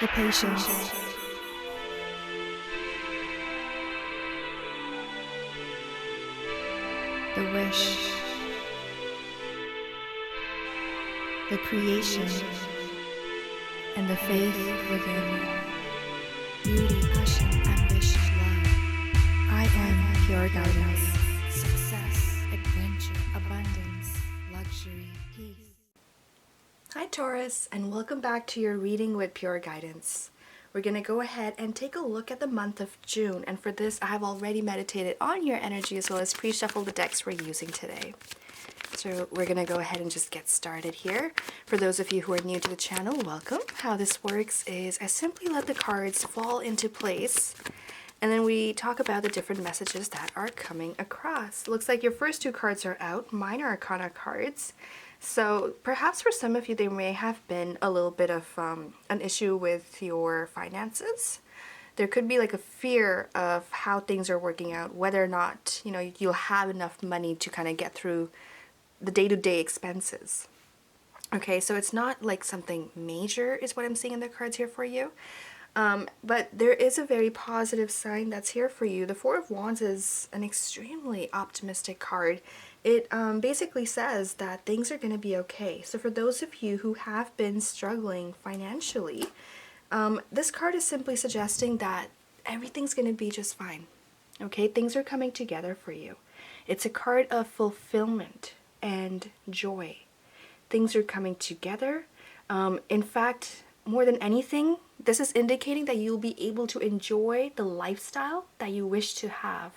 the patience, the wish, the creation, and the faith within. Beauty, passion, ambition, love. I am pure guidance. Success, adventure, abundance, luxury, peace. Hi Taurus, and welcome back to your reading with Pure Guidance. We're going to go ahead and take a look at the month of June, and for this I have already meditated on your energy as well as pre-shuffled the decks we're using today. So we're going to go ahead and just get started here. For those of you who are new to the channel, welcome. How this works is I simply let the cards fall into place, and then we talk about the different messages that are coming across. Looks like your first two cards are out, Minor Arcana cards. So perhaps for some of you there may have been a little bit of an issue with your finances. There could be like a fear of how things are working out, whether or not, you know, you'll have enough money to kind of get through the day-to-day expenses. Okay, so it's not like something major is what I'm seeing in the cards here for you. But there is a very positive sign that's here for you. The Four of Wands is an extremely optimistic card. It basically says that things are going to be okay. So for those of you who have been struggling financially, this card is simply suggesting that everything's going to be just fine. Okay, things are coming together for you. It's a card of fulfillment and joy. Things are coming together. In fact, more than anything, this is indicating that you'll be able to enjoy the lifestyle that you wish to have.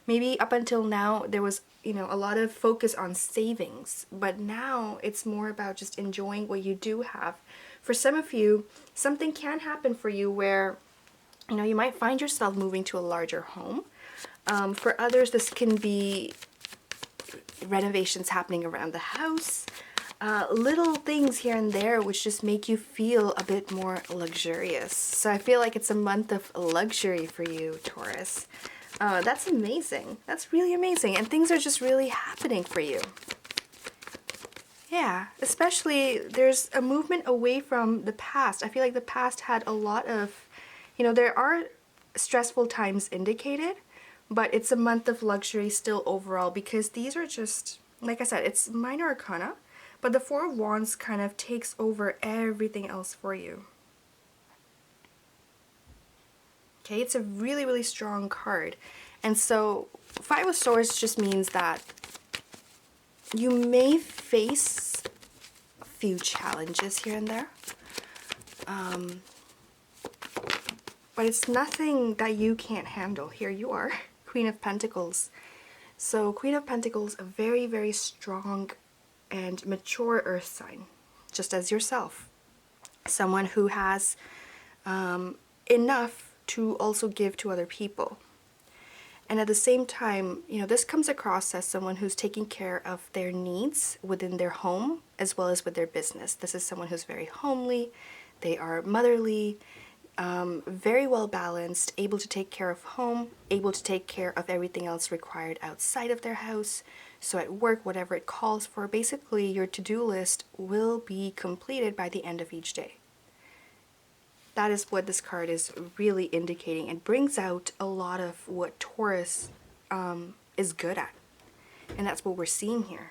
Maybe up until now there was, you know, a lot of focus on savings, but now it's more about just enjoying what you do have. For some of you, something can happen for you where, you know, you might find yourself moving to a larger home. For others, this can be renovations happening around the house. Little things here and there which just make you feel a bit more luxurious. So I feel like it's a month of luxury for you, Taurus. That's amazing. That's really amazing. And things are just really happening for you. Yeah, especially there's a movement away from the past. I feel like the past had a lot of, you know, there are stressful times indicated, but it's a month of luxury still overall because these are just, like I said, it's Minor Arcana, but the Four of Wands kind of takes over everything else for you. Okay, it's a really, really strong card. And so Five of Swords just means that you may face a few challenges here and there. But it's nothing that you can't handle. Here you are, Queen of Pentacles. So Queen of Pentacles, a very, very strong and mature earth sign, just as yourself. Someone who has enough to also give to other people. And at the same time, you know, this comes across as someone who's taking care of their needs within their home as well as with their business. This is someone who's very homely, they are motherly, very well balanced, able to take care of home, able to take care of everything else required outside of their house. So at work, whatever it calls for, basically your to-do list will be completed by the end of each day. That is what this card is really indicating. It brings out a lot of what Taurus is good at. And that's what we're seeing here.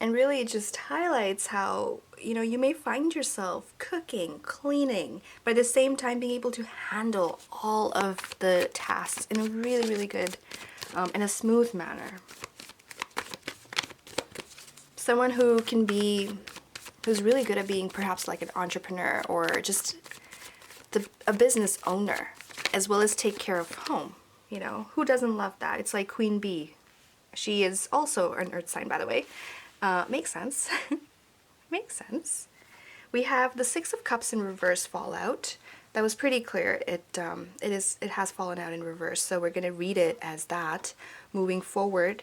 And really it just highlights how, you know, you may find yourself cooking, cleaning, but at the same time being able to handle all of the tasks in a really, really good in a smooth manner. Someone who can be, who's really good at being perhaps like an entrepreneur or just a business owner, as well as take care of home. You know, who doesn't love that? It's like Queen Bee. She is also an earth sign, by the way. Makes sense. Makes sense. We have the Six of Cups in reverse fall out. That was pretty clear. It has fallen out in reverse, so we're going to read it as that moving forward.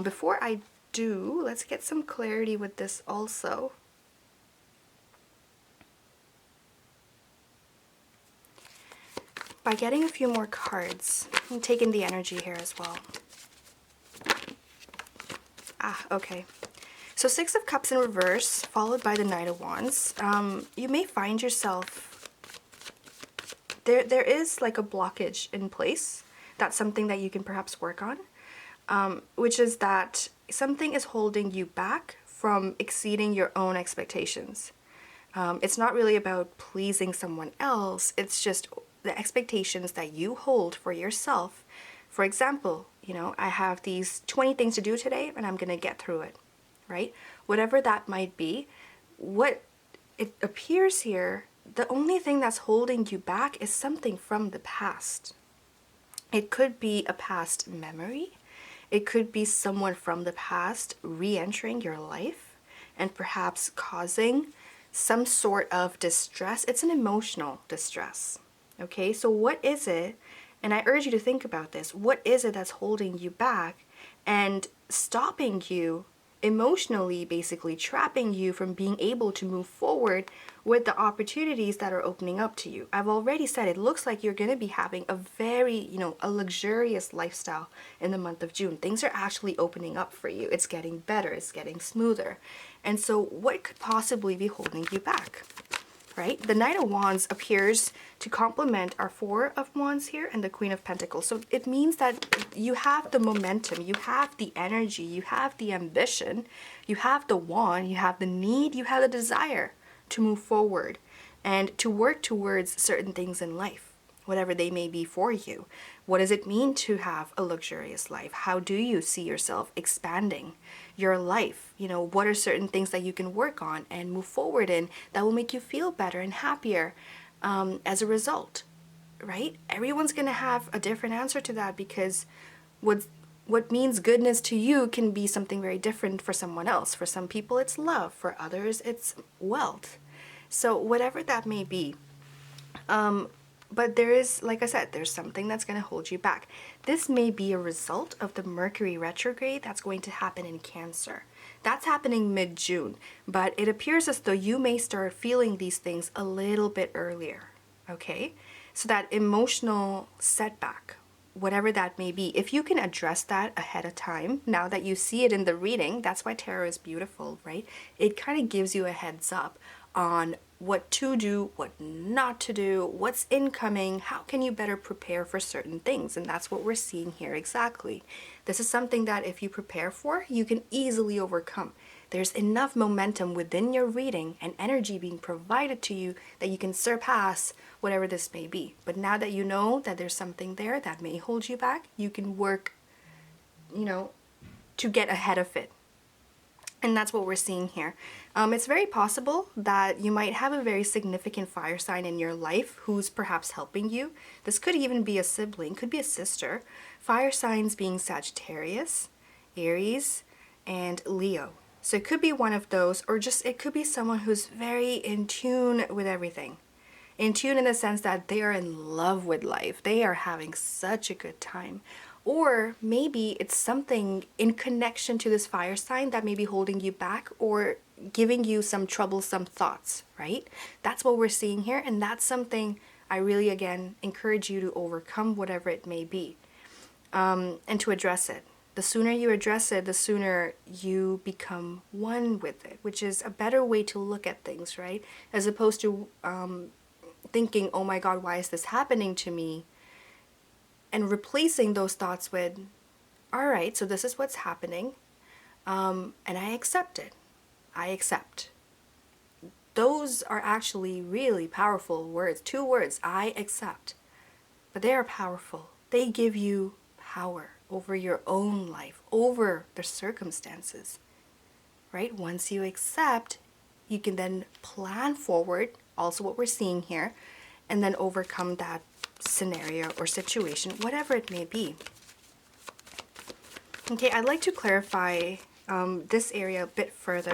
Before I do, let's get some clarity with this also. By getting a few more cards, I'm taking the energy here as well. Ah, okay. So Six of Cups in reverse, followed by the Knight of Wands. You may find yourself, there is like a blockage in place. That's something that you can perhaps work on, which is that something is holding you back from exceeding your own expectations. It's not really about pleasing someone else, it's just the expectations that you hold for yourself. For example, I have these 20 things to do today and I'm gonna get through it, right? Whatever that might be, what it appears here, the only thing that's holding you back is something from the past. It could be a past memory. It could be someone from the past re-entering your life and perhaps causing some sort of distress. It's an emotional distress. Okay, so what is it? And I urge you to think about this. What is it that's holding you back and stopping you emotionally, basically trapping you from being able to move forward with the opportunities that are opening up to you? I've already said it looks like you're going to be having a very, a luxurious lifestyle in the month of June. Things are actually opening up for you. It's getting better. It's getting smoother. And so what could possibly be holding you back? Right? The Knight of Wands appears to complement our Four of Wands here and the Queen of Pentacles. So it means that you have the momentum, you have the energy, you have the ambition, you have the want, you have the need, you have the desire to move forward and to work towards certain things in life, whatever they may be for you. What does it mean to have a luxurious life? How do you see yourself expanding your life? What are certain things that you can work on and move forward in that will make you feel better and happier as a result, right? Everyone's going to have a different answer to that, because what means goodness to you can be something very different for someone else. For some people, it's love. For others, it's wealth. So whatever that may be, but there is, like I said, there's something that's going to hold you back. This may be a result of the Mercury retrograde that's going to happen in Cancer. That's happening mid-June, but it appears as though you may start feeling these things a little bit earlier, okay? So that emotional setback, whatever that may be, if you can address that ahead of time, now that you see it in the reading, that's why tarot is beautiful, right? It kind of gives you a heads up on what to do, what not to do, what's incoming, how can you better prepare for certain things. And that's what we're seeing here exactly. This is something that if you prepare for, you can easily overcome. There's enough momentum within your reading and energy being provided to you that you can surpass whatever this may be. But now that you know that there's something there that may hold you back, you can work, to get ahead of it. And that's what we're seeing here. It's very possible that you might have a very significant fire sign in your life who's perhaps helping you. This could even be a sibling, could be a sister. Fire signs being Sagittarius, Aries, and Leo. So it could be one of those, or just it could be someone who's very in tune with everything. In tune in the sense that they are in love with life. They are having such a good time. Or maybe it's something in connection to this fire sign that may be holding you back or giving you some troublesome thoughts, right? That's what we're seeing here, and that's something I really, again, encourage you to overcome, whatever it may be, and to address it. The sooner you address it, the sooner you become one with it, which is a better way to look at things, right? As opposed to thinking, oh my God, why is this happening to me? And replacing those thoughts with, all right, so this is what's happening, and I accept it. I accept. Those are actually really powerful words. 2 words, I accept. But they are powerful. They give you power over your own life, over the circumstances, right? Once you accept, you can then plan forward, also what we're seeing here, and then overcome that scenario or situation, whatever it may be. Okay, I'd like to clarify this area a bit further.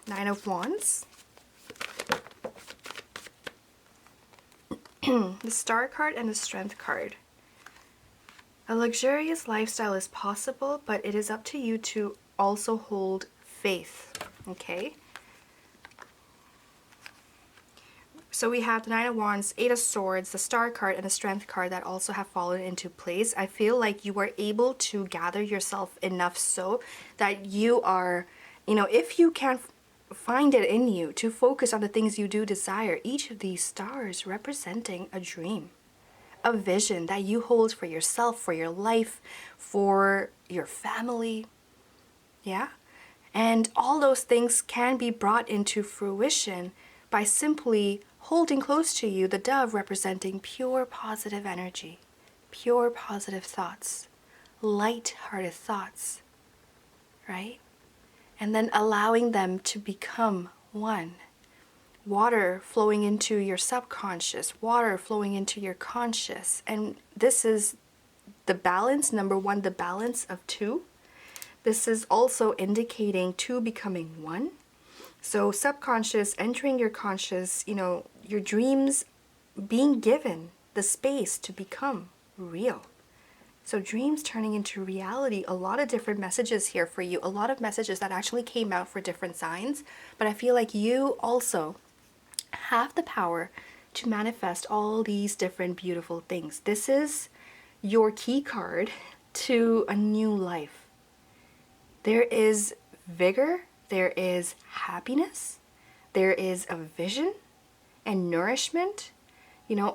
9 of Wands. The Star card and the Strength card. A luxurious lifestyle is possible, but it is up to you to also hold faith, okay? So we have the Nine of Wands, Eight of Swords, the Star card, and the Strength card that also have fallen into place. I feel like you are able to gather yourself enough so that you are, if you can find it in you to focus on the things you do desire, each of these stars representing a dream, a vision that you hold for yourself, for your life, for your family. Yeah? And all those things can be brought into fruition by simply holding close to you the dove representing pure positive energy, pure positive thoughts, light-hearted thoughts, right? And then allowing them to become one. Water flowing into your subconscious, water flowing into your conscious. And this is the balance, number one, the balance of two. This is also indicating two becoming one. So subconscious entering your conscious, your dreams being given the space to become real. So dreams turning into reality, a lot of different messages here for you, a lot of messages that actually came out for different signs. But I feel like you also have the power to manifest all these different beautiful things. This is your key card to a new life. There is vigor, there is happiness, there is a vision and nourishment,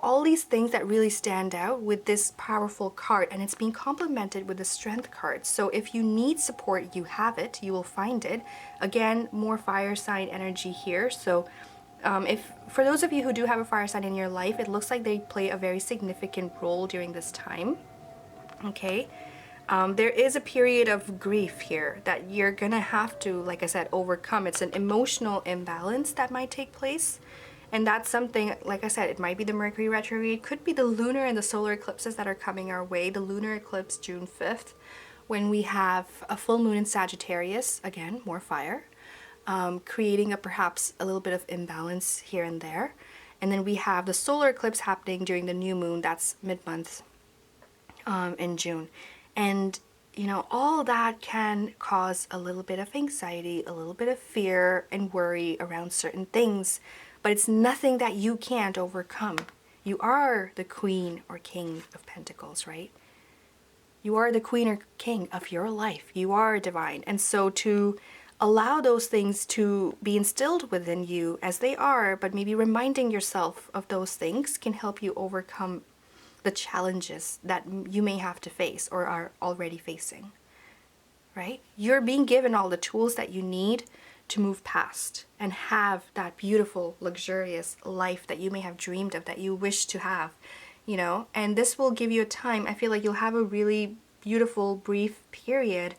all these things that really stand out with this powerful card, and it's being complemented with the Strength card. So if you need support, you have it, you will find it. Again, more fire sign energy here. So if for those of you who do have a fire sign in your life, it looks like they play a very significant role during this time. Okay. There is a period of grief here that you're gonna have to, like I said, overcome. It's an emotional imbalance that might take place. And that's something, like I said, it might be the Mercury retrograde, could be the lunar and the solar eclipses that are coming our way. The lunar eclipse, June 5th, when we have a full moon in Sagittarius, again, more fire, creating perhaps a little bit of imbalance here and there. And then we have the solar eclipse happening during the new moon, that's mid-month in June. And all that can cause a little bit of anxiety, a little bit of fear and worry around certain things, but it's nothing that you can't overcome. You are the Queen or King of Pentacles, right? You are the Queen or King of your life. You are divine. And so to allow those things to be instilled within you as they are, but maybe reminding yourself of those things can help you overcome the challenges that you may have to face or are already facing, right? You're being given all the tools that you need to move past and have that beautiful, luxurious life that you may have dreamed of, that you wish to have, and this will give you a time. I feel like you'll have a really beautiful, brief period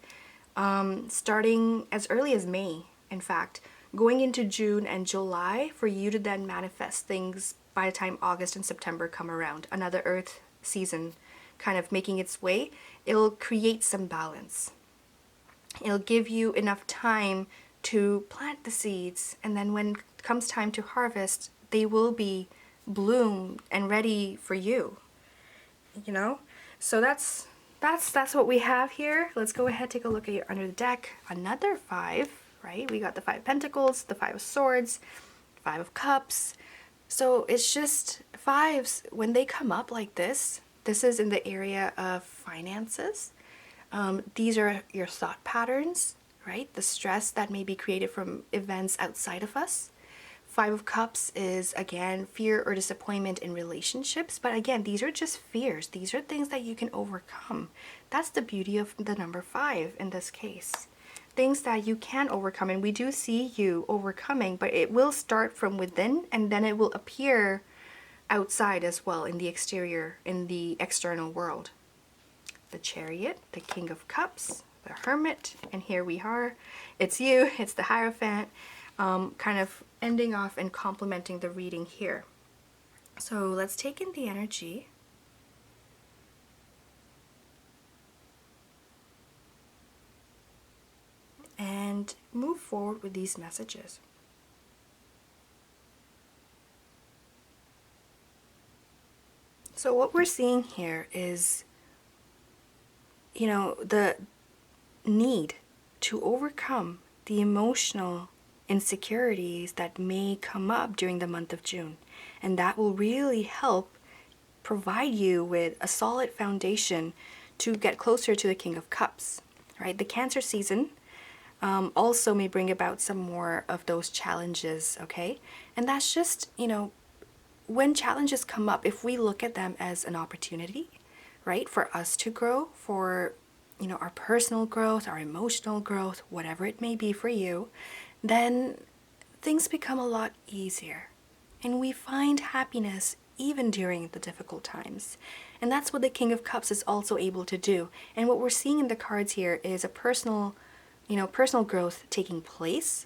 starting as early as May, in fact, going into June and July for you to then manifest things by the time August and September come around, another Earth season kind of making its way. It'll create some balance. It'll give you enough time to plant the seeds, and then when it comes time to harvest, they will be bloomed and ready for you. So that's what we have here. Let's go ahead, take a look at your under the deck. Another 5, right? We got the 5 of Pentacles, the 5 of Swords, 5 of Cups. So it's just 5s, when they come up like this is in the area of finances. These are your thought patterns, right? The stress that may be created from events outside of us. 5 of Cups is, again, fear or disappointment in relationships. But again, these are just fears. These are things that you can overcome. That's the beauty of the number 5 in this case. Things that you can overcome, and we do see you overcoming, but it will start from within and then it will appear outside as well, in the exterior, in the external world. The Chariot, the King of Cups, the Hermit, and here we are. It's you, it's the Hierophant, kind of ending off and complementing the reading here. So let's take in the energy. And move forward with these messages. So what we're seeing here is, the need to overcome the emotional insecurities that may come up during the month of June. And that will really help provide you with a solid foundation to get closer to the King of Cups, right? The Cancer season also may bring about some more of those challenges, okay? And that's just, when challenges come up, if we look at them as an opportunity, right, for us to grow, for, our personal growth, our emotional growth, whatever it may be for you, then things become a lot easier. And we find happiness even during the difficult times. And that's what the King of Cups is also able to do. And what we're seeing in the cards here is a personal growth taking place,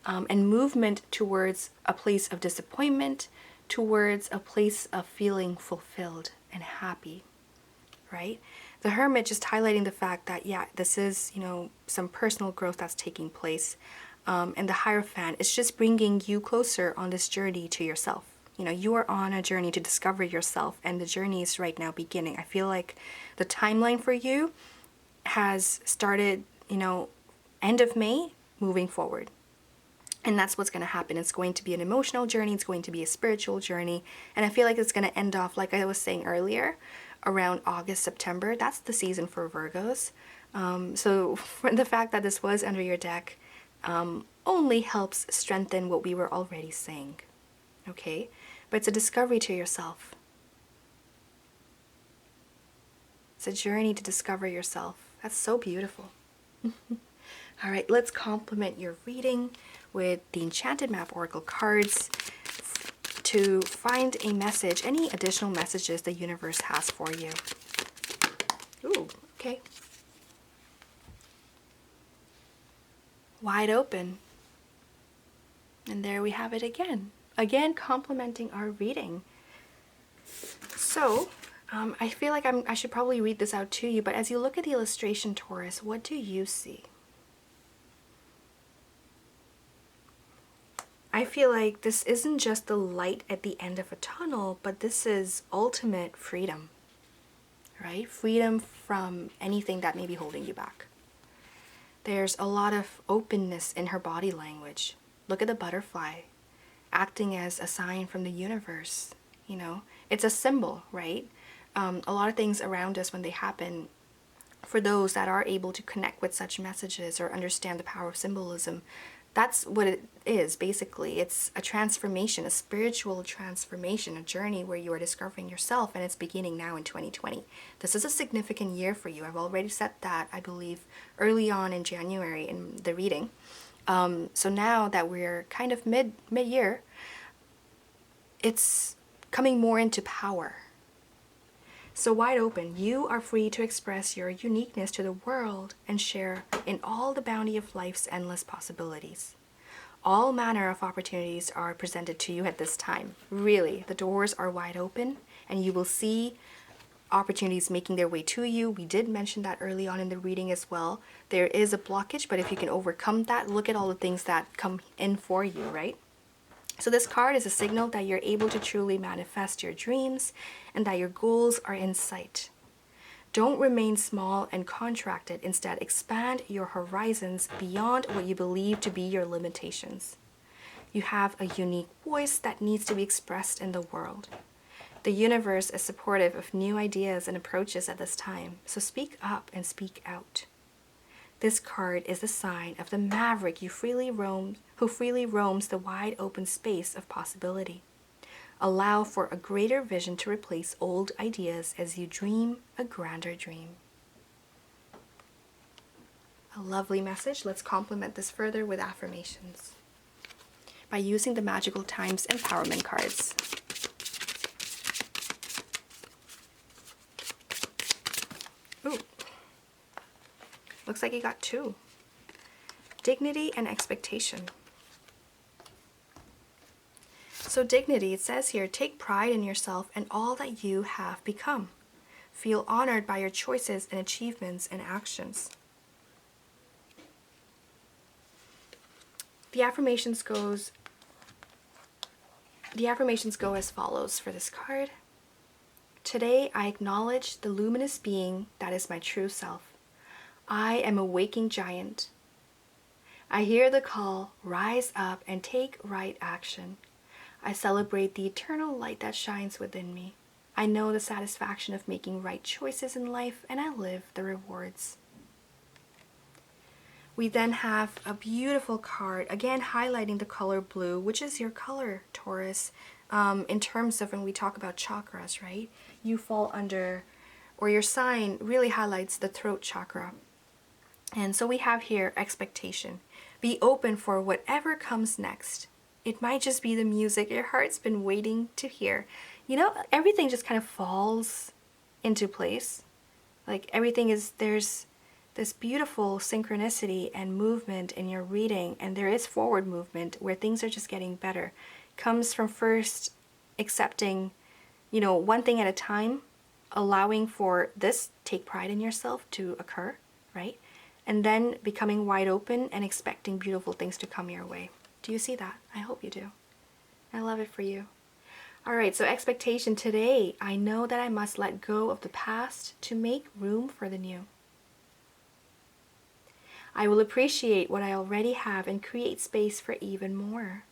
and movement towards a place of disappointment, towards a place of feeling fulfilled and happy, right? The Hermit just highlighting the fact that, yeah, this is, some personal growth that's taking place. And the Hierophant is just bringing you closer on this journey to yourself. You are on a journey to discover yourself, and the journey is right now beginning. I feel like the timeline for you has started, end of May, moving forward. And that's what's going to happen. It's going to be an emotional journey. It's going to be a spiritual journey. And I feel like it's going to end off, like I was saying earlier, around August, September. That's the season for Virgos. So for the fact that this was under your deck only helps strengthen what we were already saying. Okay? But it's a discovery to yourself. It's a journey to discover yourself. That's so beautiful. All right, let's complement your reading with the Enchanted Map Oracle cards to find a message, any additional messages the universe has for you. Ooh, okay. Wide open. And there we have it again. Again, complementing our reading. So, I feel like I should probably read this out to you, but as you look at the illustration, Taurus, what do you see? I feel like this isn't just the light at the end of a tunnel, but this is ultimate freedom, right? Freedom from anything that may be holding you back. There's a lot of openness in her body language. Look at the butterfly, acting as a sign from the universe. It's a symbol, right? A lot of things around us when they happen, for those that are able to connect with such messages or understand the power of symbolism, that's what it is, basically. It's a transformation, a spiritual transformation, a journey where you are discovering yourself, and it's beginning now in 2020. This is a significant year for you. I've already said that, I believe, early on in January in the reading. So now that we're kind of mid-year, it's coming more into power. So wide open, you are free to express your uniqueness to the world and share in all the bounty of life's endless possibilities. All manner of opportunities are presented to you at this time. Really, the doors are wide open, and you will see opportunities making their way to you. We did mention that early on in the reading as well. There is a blockage, but if you can overcome that, look at all the things that come in for you, right? So this card is a signal that you're able to truly manifest your dreams and that your goals are in sight. Don't remain small and contracted. Instead, expand your horizons beyond what you believe to be your limitations. You have a unique voice that needs to be expressed in the world. The universe is supportive of new ideas and approaches at this time, so speak up and speak out. This card is the sign of the maverick who freely roams the wide open space of possibility. Allow for a greater vision to replace old ideas as you dream a grander dream. A lovely message. Let's complement this further with affirmations by using the Magical Times Empowerment cards. Ooh. Looks like you got two. Dignity and expectation. So dignity, it says here, take pride in yourself and all that you have become. Feel honored by your choices and achievements and actions. The affirmations go as follows for this card. Today I acknowledge the luminous being that is my true self. I am a waking giant. I hear the call, rise up and take right action. I celebrate the eternal light that shines within me. I know the satisfaction of making right choices in life, and I live the rewards. We then have a beautiful card, again highlighting the color blue, which is your color, Taurus. In terms of when we talk about chakras, right? You fall under, or your sign really highlights the throat chakra. And so we have here expectation. Be open for whatever comes next. It might just be the music your heart's been waiting to hear. You know, everything just kind of falls into place. Like everything is, there's this beautiful synchronicity and movement in your reading, and there is forward movement where things are just getting better. Comes from first accepting, you know, one thing at a time, allowing for this, take pride in yourself, to occur, right? And then becoming wide open and expecting beautiful things to come your way. Do you see that? I hope you do. I love it for you. All right, so expectation today. I know that I must let go of the past to make room for the new. I will appreciate what I already have and create space for even more.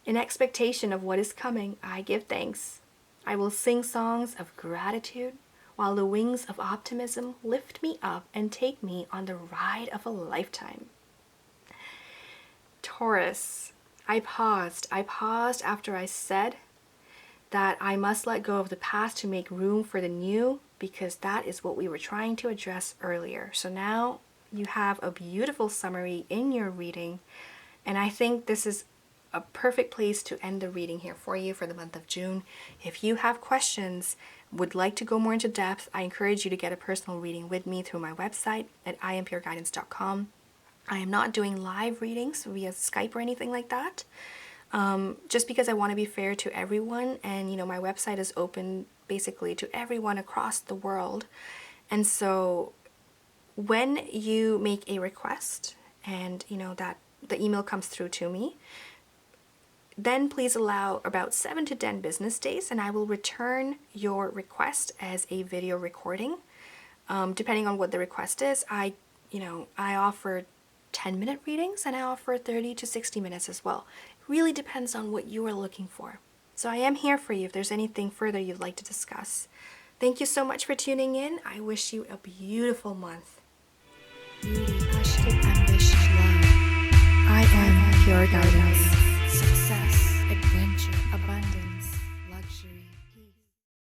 In expectation of what is coming, I give thanks. I will sing songs of gratitude while the wings of optimism lift me up and take me on the ride of a lifetime. Taurus, I paused after I said that I must let go of the past to make room for the new, because that is what we were trying to address earlier. So now you have a beautiful summary in your reading, and I think this is a perfect place to end the reading here for you for the month of June. If you have questions, would like to go more into depth, I encourage you to get a personal reading with me through my website at iampureguidance.com. I am not doing live readings via Skype or anything like that, just because I want to be fair to everyone, and you know, my website is open basically to everyone across the world. And so when you make a request and you know that the email comes through to me, then please allow about 7 to 10 business days and I will return your request as a video recording. Depending on what the request is, I offer 10-minute readings and I offer 30 to 60 minutes as well. It really depends on what you are looking for. So I am here for you if there's anything further you'd like to discuss. Thank you so much for tuning in. I wish you a beautiful month. Beauty, passion, ambition, love. I am pure guidance. Success, adventure, abundance.